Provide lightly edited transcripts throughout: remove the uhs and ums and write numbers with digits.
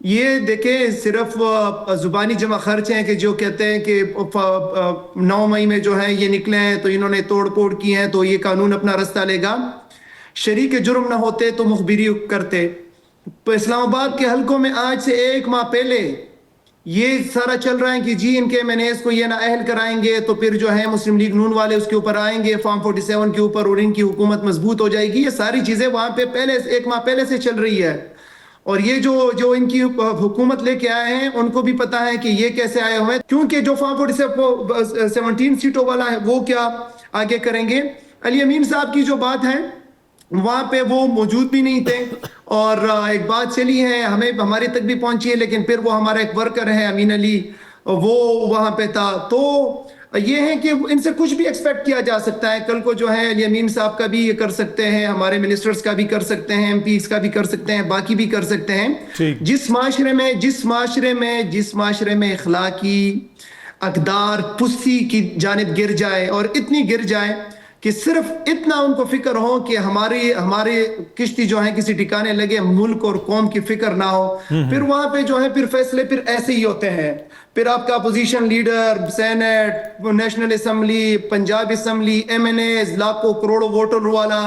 یہ دیکھیں صرف زبانی جمع خرچ ہیں کہ جو کہتے ہیں کہ 9 مئی میں جو ہے یہ نکلے ہیں تو انہوں نے توڑ پھوڑ کی ہیں تو یہ قانون اپنا رستہ لے گا. شریک جرم نہ ہوتے تو مخبری کرتے. اسلام آباد کے حلقوں میں آج سے 1 ماہ پہلے یہ سارا چل رہا ہے کہ جی ان کے MNAs کو یہ نہ اہل کرائیں گے تو پھر جو ہے مسلم لیگ نون والے اس کے اوپر آئیں گے فارم 47 کے اوپر اور ان کی حکومت مضبوط ہو جائے گی. یہ ساری چیزیں وہاں پہ پہلے 1 ماہ پہلے سے چل رہی ہے. اور یہ جو ان کی حکومت لے کے آئے ہیں ان کو بھی پتا ہے کہ یہ کیسے آئے ہوئے ہیں, کیونکہ جو فارم 17 سیٹوں والا ہے وہ کیا آگے کریں گے. علی امین صاحب کی جو بات ہے وہاں پہ وہ موجود بھی نہیں تھے, اور ایک بات چلی ہے ہمارے تک بھی پہنچی ہے, لیکن پھر وہ ہمارا ایک ورکر ہے امین علی وہ وہاں پہ تھا. تو یہ ہے کہ ان سے کچھ بھی ایکسپیکٹ کیا جا سکتا ہے. کل کو جو ہے علی امین صاحب کا بھی یہ کر سکتے ہیں, ہمارے منسٹرز کا بھی کر سکتے ہیں, MPs کا بھی کر سکتے ہیں, باقی بھی کر سکتے ہیں. جس معاشرے میں اخلاقی اقدار پستی کی جانب گر جائے اور اتنی گر جائے کہ صرف اتنا ان کو فکر ہو کہ ہمارے کشتی جو ہیں کسی ٹھکانے لگے, ملک اور قوم کی فکر نہ ہو, پھر وہاں پہ جو ہے پھر فیصلے پھر ایسے ہی ہوتے ہیں. پھر آپ کا opposition leader, senate, national assembly, Punjab assembly, MNAs, لاکھوں کروڑوں ووٹر والا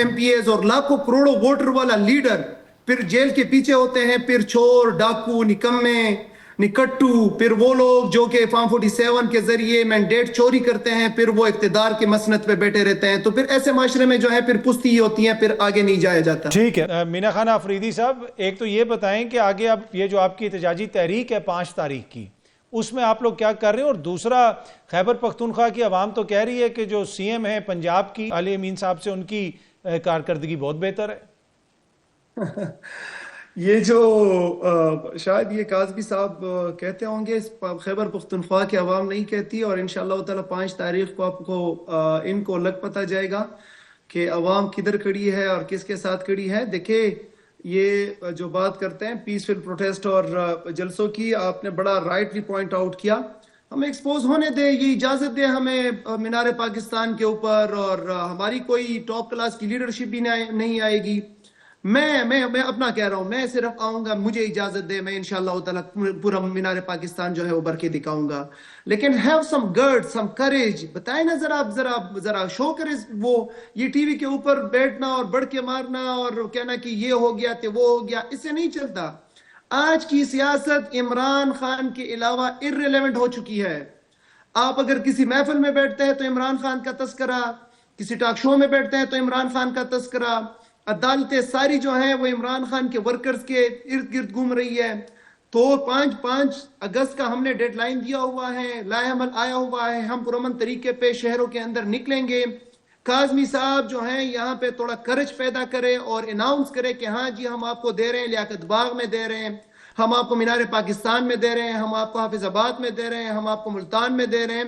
MPs اور لاکھوں کروڑوں ووٹر والا لیڈر پھر جیل کے پیچھے ہوتے ہیں. پھر چور, ڈاکو, نکمے, نکٹو, پھر وہ لوگ جو کہ فارم 47 کے ذریعے مینڈیٹ چوری کرتے ہیں, پھر وہ اقتدار کی مسند پہ بیٹھے رہتے ہیں. تو پھر ایسے معاشرے میں جو ہے پھر پستی ہی ہوتی ہیں, پھر آگے نہیں جایا جاتا. ٹھیک ہے مینا خان آفریدی صاحب, ایک تو یہ بتائیں کہ آگے اب یہ جو آپ کی احتجاجی تحریک ہے 5 تاریخ کی, اس میں آپ لوگ کیا کر رہے ہیں؟ اور دوسرا, خیبر پختونخوا کی عوام تو کہہ رہی ہے کہ جو CM ہیں پنجاب کی علی امین صاحب سے ان کی کارکردگی بہت بہتر ہے. یہ جو شاید یہ قاضمی صاحب کہتے ہوں گے, خیبر پختونخوا کی عوام نہیں کہتی, اور انشاءاللہ تعالی 5 تاریخ کو آپ کو ان کو لگ پتہ جائے گا کہ عوام کدھر کھڑی ہے اور کس کے ساتھ کھڑی ہے. دیکھیں یہ جو بات کرتے ہیں پیسفل پروٹیسٹ اور جلسوں کی, آپ نے بڑا رائٹلی پوائنٹ آؤٹ کیا. ہمیں ایکسپوز ہونے دیں, یہ اجازت دیں ہمیں مینار پاکستان کے اوپر, اور ہماری کوئی ٹاپ کلاس کی لیڈرشپ بھی نہیں آئے گی. میں اپنا کہہ رہا ہوں, میں صرف آؤں گا, مجھے اجازت دے, میں انشاءاللہ تعالی پورا مینار پاکستان جو ہے وہ بھر کے دکھاؤں گا. لیکن have some grid, some courage, بتائیں نا ذرا شو کرے. وہ یہ ٹی وی کے اوپر بیٹھنا اور بڑھ کے مارنا اور کہنا کہ یہ ہو گیا تو وہ ہو گیا, اس سے نہیں چلتا. آج کی سیاست عمران خان کے علاوہ irrelevant ہو چکی ہے. آپ اگر کسی محفل میں بیٹھتے ہیں تو عمران خان کا تذکرہ, کسی ٹاک شو میں بیٹھتے ہیں تو عمران خان کا تذکرہ, عدالتیں ساری جو ہیں وہ عمران خان کے ورکرز کے ارد گرد گھوم رہی ہے. تو 5 اگست کا ہم نے ڈیڈ لائن دیا ہوا ہے, لائحہ عمل آیا ہوا ہے, ہم پرامن طریقے پہ شہروں کے اندر نکلیں گے. قاضمی صاحب جو ہیں یہاں پہ تھوڑا کرج پیدا کرے اور اناؤنس کرے کہ ہاں جی ہم آپ کو دے رہے ہیں, لیاقت باغ میں دے رہے ہیں, ہم آپ کو مینار پاکستان میں دے رہے ہیں, ہم آپ کو حافظ آباد میں دے رہے ہیں, ہم آپ کو ملتان میں دے رہے ہیں.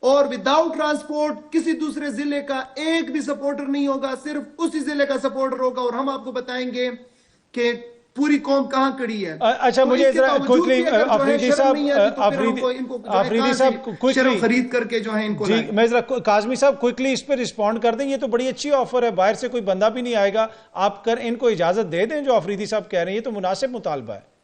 اور وداؤٹ ٹرانسپورٹ کسی دوسرے ضلع کا ایک بھی سپورٹر نہیں ہوگا, صرف اسی ضلع کا سپورٹر ہوگا, اور ہم آپ کو بتائیں گے کہ پوری قوم کہاں کھڑی ہے. اچھا مجھے کوئکلی آفریدی صاحب کوئکلی خرید کر کے جو ہے ان کو جی, میں ذرا قاضمی صاحب کوئکلی اس پہ رسپونڈ کر دیں. یہ تو بڑی اچھی آفر ہے, باہر سے کوئی بندہ بھی نہیں آئے گا, آپ کر ان کو اجازت دے دیں جو آفریدی صاحب کہہ رہے ہیں, یہ تو مناسب مطالبہ ہے.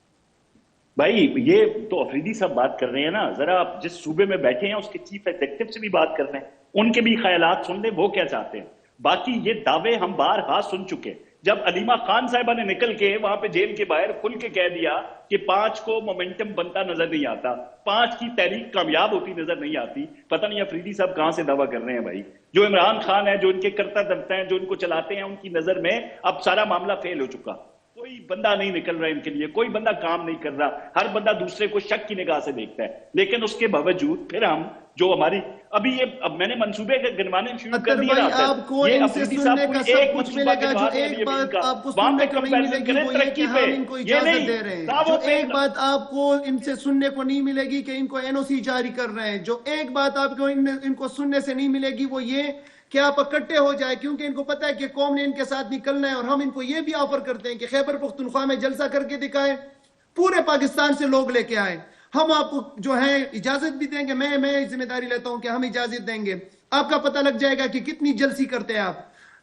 بھائی یہ تو افریدی صاحب بات کر رہے ہیں نا, ذرا آپ جس صوبے میں بیٹھے ہیں اس کے چیف ایگزیکٹو سے بھی بات کر رہے ہیں, ان کے بھی خیالات سن لیں وہ کیا چاہتے ہیں. باقی یہ دعوے ہم بارہا سن چکے. جب علیمہ خان صاحبہ نے نکل کے وہاں پہ جیل کے باہر کھل کے کہہ دیا کہ 5 کو مومنٹم بنتا نظر نہیں آتا, 5 کی تحریک کامیاب ہوتی نظر نہیں آتی, پتہ نہیں افریدی صاحب کہاں سے دعویٰ کر رہے ہیں. بھائی جو عمران خان ہے, جو ان کے کرتا دھرتا ہیں, جو ان کو چلاتے ہیں, ان کی نظر میں اب سارا معاملہ فیل ہو چکا. کوئی بندہ نہیں نکل رہا ان کے لیے, کوئی بندہ کام نہیں کر رہا, ہر بندہ دوسرے کو شک کی نگاہ سے دیکھتا ہے. لیکن اس کے باوجود پھر ہم جو ہماری ابھی یہ اب میں نے منصوبے گنوانے شروع کر دیے نا, آپ کو ان سے سننے کا سب کچھ ملے گا. جو ایک بات آپ کو سننے کو نہیں ملے گی وہ یہ کہ ہم ان کو اجازت دے رہے ہیں. جو ایک بات آپ کو ان سے سننے کو نہیں ملے گی کہ ان کو NOC جاری کر رہے ہیں. جو ایک بات آپ کو ان کو سننے سے نہیں ملے گی وہ یہ کہ آپ اکٹھے ہو جائے, کیونکہ ان کو پتا ہے کہ قوم نے ان کے ساتھ نکلنا ہے. اور ہم ان کو یہ بھی آفر کرتے ہیں کہ خیبر پختونخوا میں جلسہ کر کے دکھائیں, پورے پاکستان سے لوگ لے کے آئے, ہم آپ کو جو ہے اجازت بھی دیں گے. میں ذمہ داری لیتا ہوں کہ ہم اجازت دیں گے, آپ کا پتہ لگ جائے گا کہ کتنی جلسی کرتے ہیں آپ.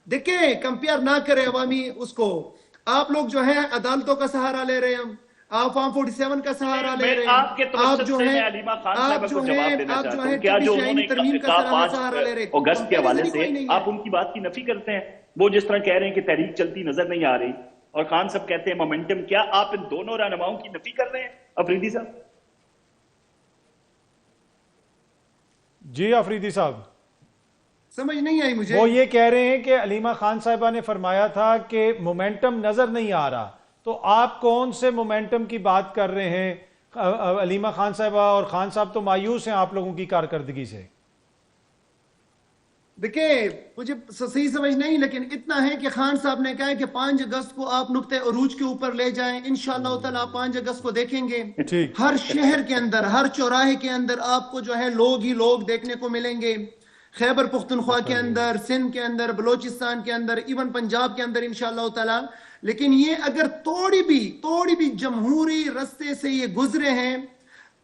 دیکھیں کمپیئر نہ کریں عوامی اس کو. آپ لوگ جو ہے عدالتوں کا سہارا لے رہے ہیں, آپ فارم 47 کا سہارا لے رہے ہیں, آپ کے توسط سے میں علیمہ خان صاحبہ کو جواب دینا چاہتا ہوں, کیا جو انہوں نے کہا 5 اگست کے حوالے سے آپ ان کی بات کی نفی کرتے ہیں؟ وہ جس طرح کہہ رہے ہیں کہ تحریک چلتی نظر نہیں آ رہی, اور خان صاحب کہتے ہیں مومنٹم, کیا آپ ان دونوں رہنماؤں کی نفی کر رہے ہیں افریدی صاحب؟ جی افریدی صاحب, سمجھ نہیں آئی مجھے. وہ یہ کہہ رہے ہیں کہ علیمہ خان صاحبہ نے فرمایا تھا کہ مومنٹم نظر نہیں آ رہا, تو آپ کون سے مومنٹم کی بات کر رہے ہیں؟ علیمہ خان صاحبہ اور خان صاحب تو مایوس ہیں آپ لوگوں کی کارکردگی سے. دیکھیں مجھے صحیح سمجھ نہیں, لیکن اتنا ہے کہ خان صاحب نے کہا ہے کہ 5 اگست کو آپ نقطہ عروج کے اوپر لے جائیں, انشاءاللہ تعالیٰ 5 اگست کو دیکھیں گے ہر شہر کے اندر, ہر چوراہے کے اندر آپ کو جو ہے لوگ ہی لوگ دیکھنے کو ملیں گے, خیبر پختونخوا کے اندر, سندھ کے اندر, بلوچستان کے اندر, ایون پنجاب کے اندر انشاءاللہ تعالیٰ. لیکن یہ اگر توڑی بھی جمہوری رستے سے یہ گزرے ہیں,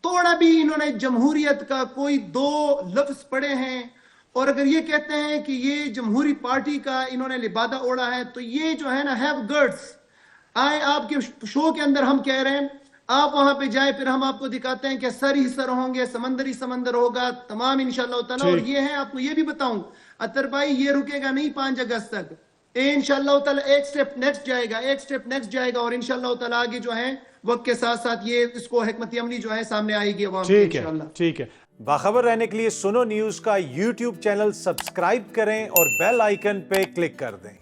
توڑا بھی انہوں نے جمہوریت کا کوئی 2 لفظ پڑھے ہیں, اور اگر یہ کہتے ہیں کہ یہ جمہوری پارٹی کا انہوں نے لبادہ اوڑا ہے, تو یہ جو ہے نا ہیو گٹس. آئے آپ کے شو کے اندر ہم کہہ رہے ہیں, آپ وہاں پہ جائے, پھر ہم آپ کو دکھاتے ہیں کہ سر ہی سر ہوں گے, سمندر ہی سمندر ہوگا, تمام انشاءاللہ تعالیٰ. اور یہ ہے, آپ کو یہ بھی بتاؤں اطہر بھائی, یہ رکے گا نہیں 5 اگست تک, انشاءاللہ تعالیٰ ایک سٹیپ نیکسٹ جائے گا, اور انشاءاللہ تعالیٰ آگے جو ہے وقت کے ساتھ ساتھ یہ اس کو حکمت عملی جو ہے سامنے آئے گی عوام کی انشاءاللہ. ٹھیک ہے. باخبر رہنے کے لیے سنو نیوز کا یوٹیوب چینل سبسکرائب کریں اور بیل آئیکن پہ کلک کر دیں.